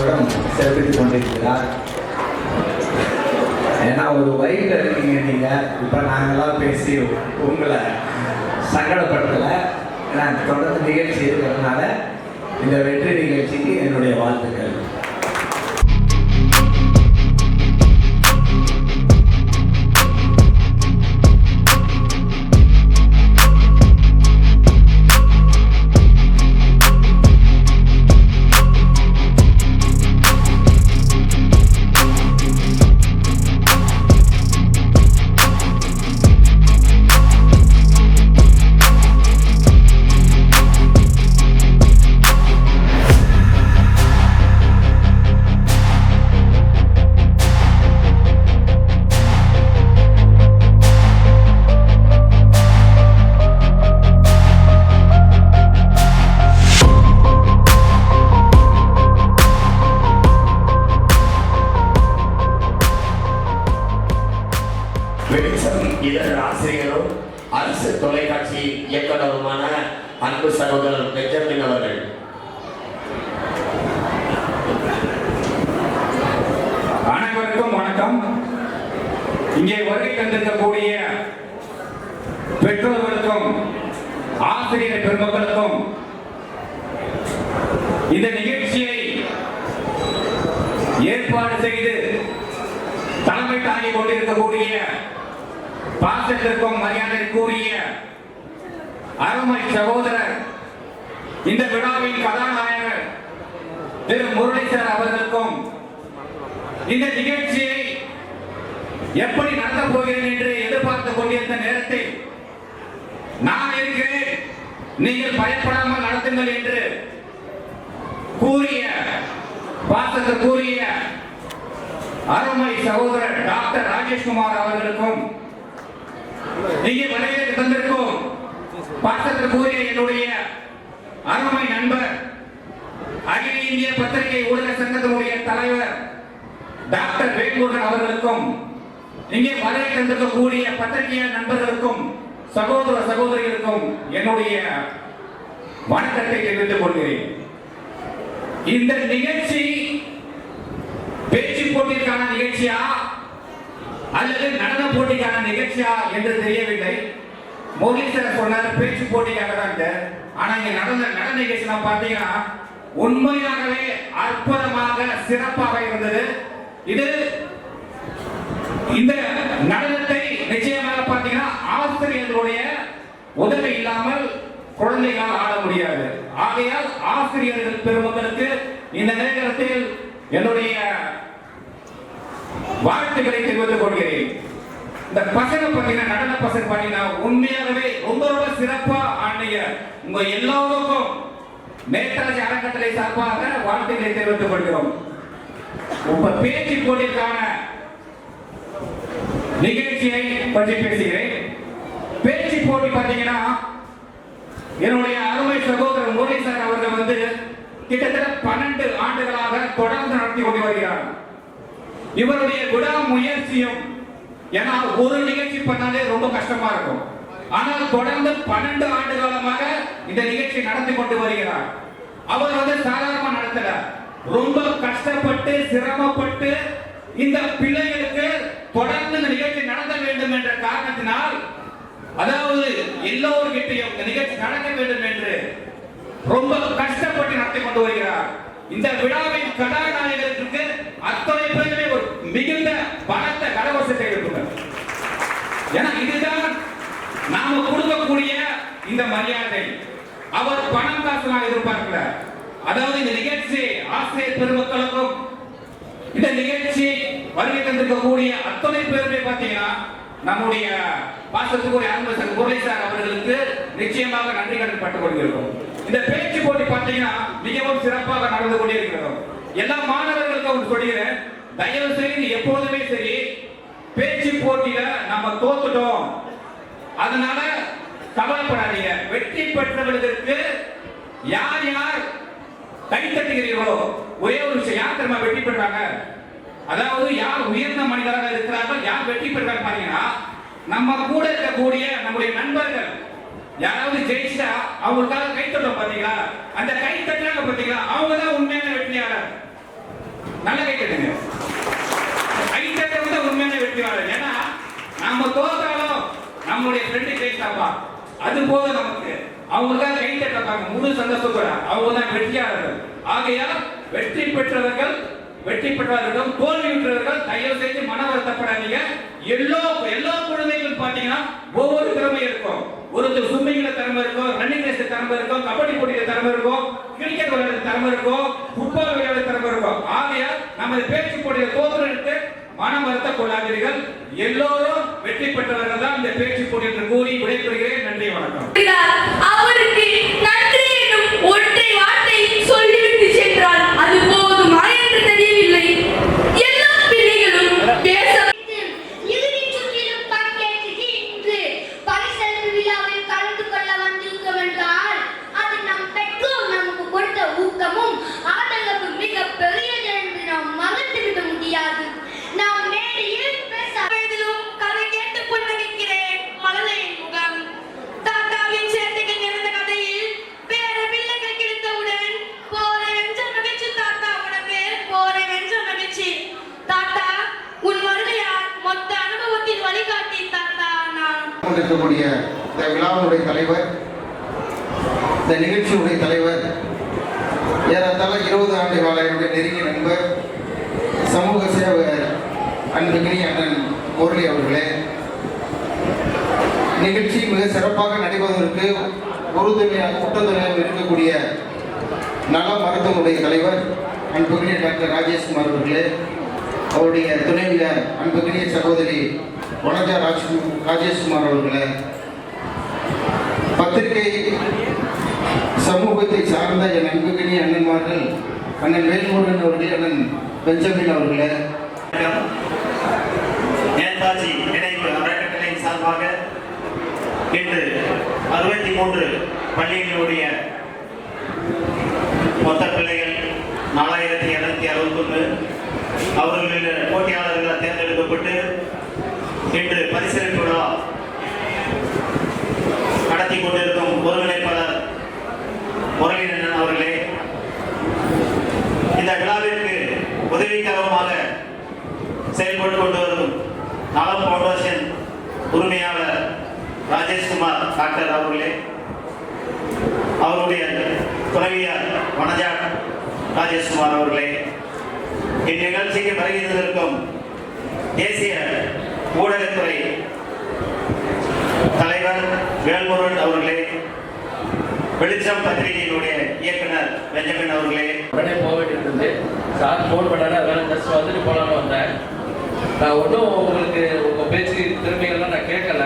வருடம் சிறப்பித்துக் கொண்டிருக்கிறார். ஏன்னா ஒரு வயதில் இருக்கீங்க நீங்கள். இப்போ நாங்களாம் பேசி உங்களை சங்கடப்படுத்தலை. நான் தொடர்ந்து நிகழ்ச்சி இருக்கிறதுனால இந்த வெற்றி நிகழ்ச்சிக்கு என்னுடைய வாழ்த்துக்கள். இதன் ஆசிரியரும் அரசு தொலைக்காட்சி இயக்குநருமான அன்பு சகோதரர் பெஞ்சமின் அவர்கள். அனைவருக்கும் வணக்கம். இங்கே வருகை தந்திருக்கக்கூடிய பெற்றோர்களுக்கும் ஆசிரியர் பெருமக்களுக்கும் இந்த நிகழ்ச்சியை ஏற்பாடு செய்து தலைமை தாங்கிக் கொண்டிருக்கக்கூடிய பாசத்திற்கும் மரியாதை கூறிய அருமை சகோதரர், இந்த விழாவின் கதாநாயகர் திரு முரளிதர் அவர்களுக்கும் இந்த நிகழ்ச்சியை எப்படி நடத்தப் போகிறேன் என்று எதிர்பார்த்துக் கொண்டிருந்த நேரத்தில் நான் இருக்கிறேன், நீங்கள் பயப்படாமல் நடத்துங்கள் என்று கூறிய பாசத்திற்குரிய அருமை சகோதரர் டாக்டர் ராஜேஷ்குமார் அவர்களுக்கும் இங்கே வரவேற்க தந்திருக்கும் பாசத்திற்குரிய என்னுடைய அருமை நண்பர், அகில இந்திய பத்திரிகை ஊடக சங்கத்தினுடைய தலைவர் டாக்டர் வேல்முருகன் அவர்களுக்கும் இங்கே வருகை தந்திருக்கக்கூடிய பத்திரிகையாளர் நண்பர்களுக்கும் சகோதர சகோதரிகளுக்கும் என்னுடைய வணக்கத்தை தெரிவித்துக் கொள்கிறேன். இந்த நிகழ்ச்சி பேச்சு போட்டிக்கான நிகழ்ச்சியா அல்லது நடன போட்டிக்கான நிகழ்ச்சியா என்று தெரியவில்லை. முரளிதர் சொன்னார் பேச்சு போட்டிக்காக தான். ஆனா இங்க நடன நிகழ்ச்சி நான் பார்த்தீங்கன்னா உண்மையாகவே அற்புதமாக சிறப்பாக இருந்தது. இது இந்த நடனத்தை நிச்சயமாக பார்த்தீங்கன்னா ஆசிரியர்களுடைய உதவி இல்லாமல் குழந்தைகளால் ஆட முடியாது. ஆகையால் ஆசிரியர்கள் பெருமக்களுக்கு இந்த நேரத்தில் என்னுடைய வாழ்த்துக்களை தெரிவித்துக் கொள்கிறேன். இந்த பசங்க பார்த்தீங்கன்னா நடன பசங்க பார்த்தீங்கன்னா உண்மையாகவே ரொம்ப ரொம்ப சிறப்பா ஆடிய உங்க எல்லோருக்கும் நேதாஜி அறக்கட்டளை சார்பாக வாழ்த்துக்களை தெரிவித்துக் கொள்கிறோம். இப்ப பேச்சு போட்டிற்கான நிகழ்ச்சியை பற்றி பேசுகிறேன். பேச்சு போட்டி பார்த்தீங்கன்னா என்னுடைய அருமை சகோதரர் முரளிதர் அவர்கள் வந்து கிட்டத்தட்ட 12 ஆண்டுகளாக தொடர்ந்து நடத்தி கொண்டு வருகிறார். இவருடைய விடாமுயற்சியும், ஏன்னா ஒரு நிகழ்ச்சி பண்ணாலே ரொம்ப கஷ்டமா இருக்கும். ஆனால் தொடர்ந்து 12 ஆண்டு காலமாக இந்த நிகழ்ச்சி நடத்தி கொண்டு வருகிறார். அவர் வந்து சாதாரணமா நடத்தல, ரொம்ப கஷ்டப்பட்டு சிரமப்பட்டு இந்த பிள்ளைகளுக்கு தொடர்ந்து இந்த நிகழ்ச்சி நடத்த வேண்டும் என்ற காரணத்தினால், அதாவது எல்லோருக்கிட்டையும் இந்த நிகழ்ச்சி நடக்க வேண்டும் என்று ரொம்ப கஷ்டப்பட்டு நடத்தி கொண்டு வருகிறார். இந்த விழாவின் கதாநாயகருக்கு அத்தனை பேருமே ஒரு மிகுந்த பலத்த கரகோஷத்தை எழுப்புங்கள். ஏன்னா இதுதான் நாம கொடுக்கக்கூடிய இந்த மரியாதை. அவர் பணம் காசுலாம் எதிர்பார்க்கல. அதாவது இந்த நிகழ்ச்சி ஆசிரியர் பெருமக்களுக்கும் இந்த நிகழ்ச்சி வருகை தந்திருக்கக்கூடிய அத்தனை பேருமே பார்த்தீங்கன்னா நம்முடைய பாசத்துக்குரிய அன்பு முரளிதர் அவர்களுக்கு நிச்சயமாக நன்றி கடன் பட்டுக் கொண்டிருக்கிறோம். இந்த பேச்சு போட்டி பார்த்தீங்கன்னா மிகவும் சிறப்பாக நடந்து கொண்டிருக்கிறோம். எல்லா மாணவர்களுக்கும் சொல்கிறேன், தயவு செய்து எப்போதுமே சரி பேச்சு போட்டியில நம்ம தோத்துட்டோம் அதனால கவலைப்படாதீங்க. வெற்றி பெற்றவர்களுக்கு யார் யார் கை தட்டுகிறீர்களோ ஒரே ஒரு விஷயம், யார் தெரியுமா வெற்றி பெற்றாங்க? அதாவது யார் உயர்ந்த மனிதராக இருக்கிறார்கள், யார் வெற்றி பெற்றாங்க பாத்தீங்கன்னா நம்ம கூட இருக்கக்கூடிய நம்முடைய நண்பர்கள் யாராவது ஜெயிச்சா அவங்களுக்காக கை தட்டுறோம் பாத்தீங்களா? அந்த கை தட்டுறாங்க பாத்தீங்களா, அவங்க தான் உண்மையான வெற்றியாளர். நல்ல கை தட்டுங்க. கை தட்டுறது உண்மையான வெற்றியாளர். ஏன்னா நம்ம தோற்றாலும் நம்மளுடைய ஃப்ரெண்டு ஜெயித்தாப்பா, அது போல நமக்கு அவங்க தான் கை தட்டப்பாங்க, முழு சந்தோஷத்தோட அவங்க தான் வெற்றியாளர்கள். ஆகையால் வெற்றி பெற்றவர்களும் தோல்வியுற்றவர்கள் தயவு செய்து மன வருத்தப்படாதீங்க. எல்லா குழந்தைகளும் பாத்தீங்கன்னா ஒவ்வொரு திறமை இருக்கும். ஒருத்தர் ஸ்விம்மிங்ல திறமை இருக்கும், ரன்னிங் ரேஸ்ல திறமை இருக்கும், கபடி போட்டியில திறமை இருக்கும், கிரிக்கெட் விளையாட திறமை இருக்கும், ஃபுட்பால் விளையாட திறமை இருக்கும். ஆகையால் நமது பேச்சு போட்டியில தோற்று மனம் வருத்த கொள்ளாதீர்கள். எல்லோரும் வெற்றி பெற்றவர்கள் தான் இந்த பேச்சு போட்டி என்று கூறி விடைபெறுகிறேன். நன்றி, வணக்கம். அவருக்கு நன்றி எனும் ஒற்றை வார்த்தை சொல்லிவிட்டு சென்றால் அது போதுமா என்று தெரியவில்லை. எல்லா பிள்ளைகளும் பேச இறுதிச் சுற்றிலும் பங்கேற்று இன்று பரிசளிப்பு விழாவில் கலந்து கொள்ள வந்திருக்கோம் என்றால் அது நம் பெற்றோர் நமக்கு கொடுத்த ஊக்கமும் ஆதரவும் மிக பெரியது என்று நாம் மறந்துவிட முடியாது. நாம் மேடையில் பேச கதை கேட்டு புன்னகைக்கிறேன் மழலையின் முகம். தாத்தாவின் சேட்டைகள் நிறைந்த கதையில் வேற பிள்ளைகள் கிடைத்தவுடன் போரை வென்ற மகிழ்ச்சி தாத்தா, உனக்கு போரை வென்ற மகிழ்ச்சி தாத்தா. உன் வருகையால் மொத்த அனுபவத்தின் வழிகாட்டி தாத்தா. நான் கொண்டிருக்கக்கூடிய இந்த விழாவினுடைய தலைவர், இந்த நிகழ்ச்சியுடைய தலைவர், ஏறத்தாழ 20 ஆண்டு கால என்னுடைய நெருங்கிய நண்பர், சமூக சேவகர் அன்புகிரி அண்ணன் முரளி அவர்களே, நிகழ்ச்சி மிக சிறப்பாக நடைபெறுவதற்கு உறுதுணையாக கூட்டத்துறையாக இருக்கக்கூடிய நல மருத்துவனுடைய தலைவர் அன்புகிரிய டாக்டர் ராஜேஷ்குமார் அவர்களே, அவருடைய துணைவியார் அன்புகிரிய சகோதரி வனஜா ராஜேஷ்குமார் அவர்களே, பத்திரிகை சமூகத்தை சார்ந்த என் அன்புகிரிய அண்ணன்மார்கள் அண்ணன் வேல்முருகன் அவர்களே, அண்ணன் பெஞ்சமின் அவர்களே, நேதாஜி நினைவு அறக்கட்டளையின் சார்பாக இன்று 63 பள்ளிகளுடைய மொத்த பிள்ளைகள் 4261 அவர்களில் போட்டியாளர்களால் தேர்ந்தெடுக்கப்பட்டு இன்று பரிசளிப்பு விழா நடத்தி கொண்டிருக்கும் ஒருங்கிணைப்பாளர் முரளிதரன் அவர்களே, இந்த விழாவிற்கு உதவிகரமாக செயல்பட்டு கொண்டு வரும் நலம் ஃபவுண்டேஷன் உரிமையாளர் ராஜேஷ்குமார் டாக்டர் அவர்களே, அவருடைய துணைவியார் வனஜா ராஜேஷ்குமார் அவர்களே, இந்நிகழ்ச்சிக்கு வருகை தந்திருக்கும் தேசிய ஊடகத்துறை தலைவர் வேல்முருகன் அவர்களே, வெளிச்சம் பத்திரிகையினுடைய இயக்குனர் பெஞ்சமின் அவர்களே. உடனே போக வேண்டியிருந்தது. சார் ஃபோன் பண்ணாரு, அதனால ஜஸ்ட் வந்துட்டு போகலான்னு வந்தேன். நான் ஒன்றும் உங்களுக்கு உங்கள் பேச்சு திறமைகள்லாம் நான் கேட்கல.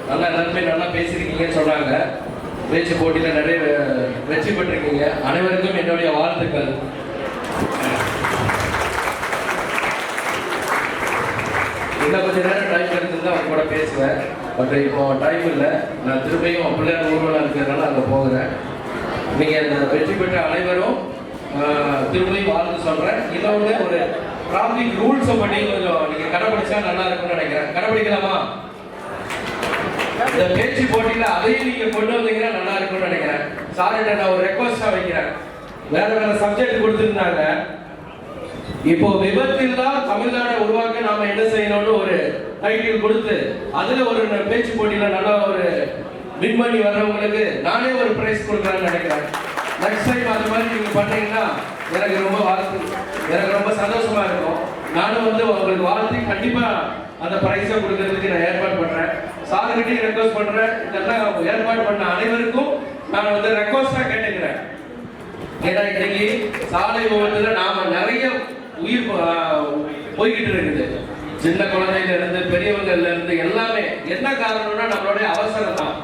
நல்லா எல்லாருமே நல்லா பேசியிருக்கீங்கன்னு சொன்னாங்க. பேச்சு போட்டியில் நிறைய வெற்றி பெற்றிருக்கீங்க. அனைவருக்கும் என்னுடைய வாழ்த்துக்கள். இன்னும் கொஞ்சம் நேரம் டைம் எடுத்துருந்தா அவங்க கூட பேசுவேன். பட் இப்போ டைம் இல்லை. நான் திரும்பியும் பிள்ளையார் ஊர்வலம் இருக்கிறதுனால அங்கே போகிறேன். நீங்கள் இந்த வெற்றி பெற்ற அனைவரும் திரும்பியும் வாழ்த்து சொல்கிறேன். இன்னொன்று ஒரு டிராஃபிக் ரூல்ஸை பற்றி கொஞ்சம் நீங்கள் கடைப்பிடிச்சா நல்லா இருக்கும்னு நினைக்கிறேன். கடைப்பிடிக்கலாமா? இந்த பேச்சு போட்டியில் அதையும் நீங்கள் கொண்டு வந்தீங்கன்னா நல்லா இருக்கும்னு நினைக்கிறேன். சார்கிட்ட நான் ஒரு ரெக்வஸ்டாக வைக்கிறேன். வேற வேற சப்ஜெக்ட் கொடுத்துருந்தாங்க. இப்போ விபத்தில்லா தமிழ்நாடை உருவாக்க நாம என்ன செய்யணும்னு ஒரு டைட்டில் கொடுத்து அதுல ஒரு பேச்சு போட்டியில நல்லா ஒரு வின் பண்ணி வர்றவங்களுக்கு நானே ஒரு பிரைஸ் கொடுக்குறேன்னு நினைக்கிறேன். நெக்ஸ்ட் டைம் அது மாதிரி நீங்க பண்ணீங்கன்னா எனக்கு ரொம்ப சந்தோஷமா இருக்கும். நானும் உங்களுக்கு வாழ்த்து கண்டிப்பா அந்த பிரைஸை கொடுக்கறதுக்கு நான் ஏற்பாடு பண்றேன். சார்கிட்டையும் ரெக்வஸ்ட் பண்றேன். இதெல்லாம் ஏற்பாடு பண்ண அனைவருக்கும் நான் ரெக்வஸ்டா கேட்டுக்கிறேன். ஏன்னா இன்னைக்கு சாலை விபத்துல நாம நிறைய உயிர் போய்கிட்டு இருக்குது. சின்ன குழந்தையில இருந்து பெரியவங்கள்ல இருந்து எல்லாமே என்ன காரணம்னா நம்மளுடைய அவசரம் தான்.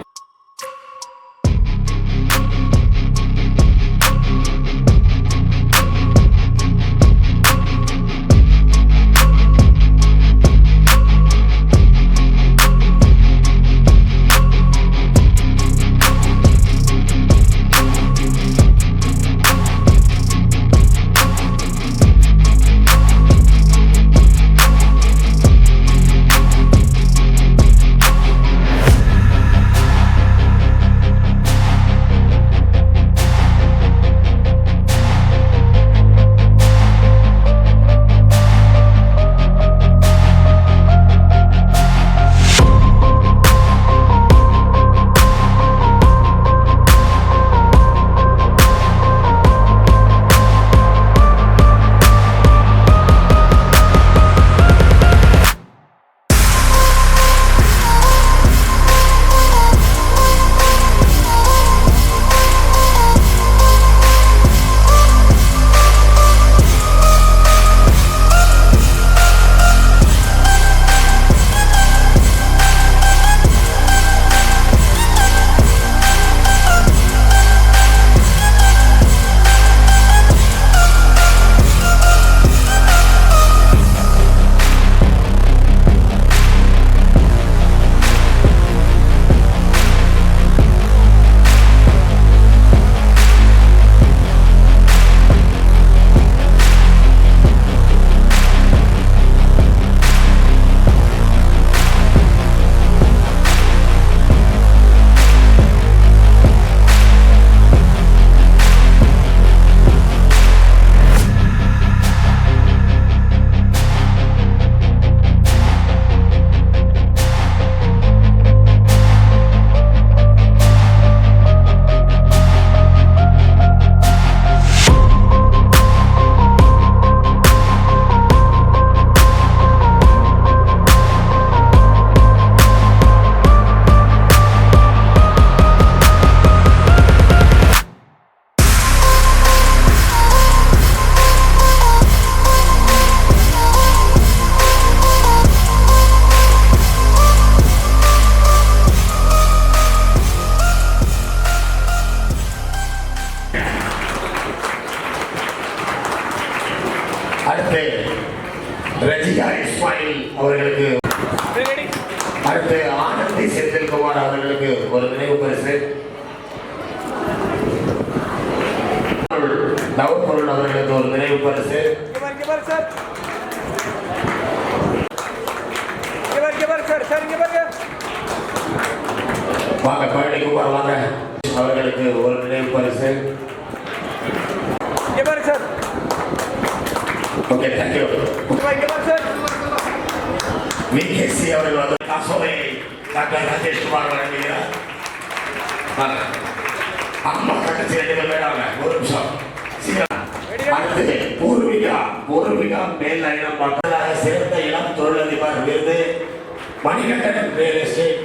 அடுத்து ரஜிகா இஸ்மாயில் அவர்களுக்கு, அடுத்து ஆனந்தி செந்தில்குமார் அவர்களுக்கு ஒரு நினைவு பரிசு, நவப்பொருள் அவர்களுக்கு ஒரு நினைவு பரிசு, வாங்க பழனிக்குமார் வாங்க அவர்களுக்கு ஒரு நினைவு பரிசு. Okay, thank you. விகேசி அவர்கள் வந்து காசோலையை டாக்டர் ராஜேஷ்குமார் வழங்குகிறார். வாங்க. அம்மா கட்டச்சி 2 பேர் வேடாங்க, ஒரு நிமிஷம். அடுத்து பூர்விகா மேல் நயனம் மக்களாக சிறந்த இளம் தொழிலதிபர் விருது, மணிகண்டன் ரியல் எஸ்டேட்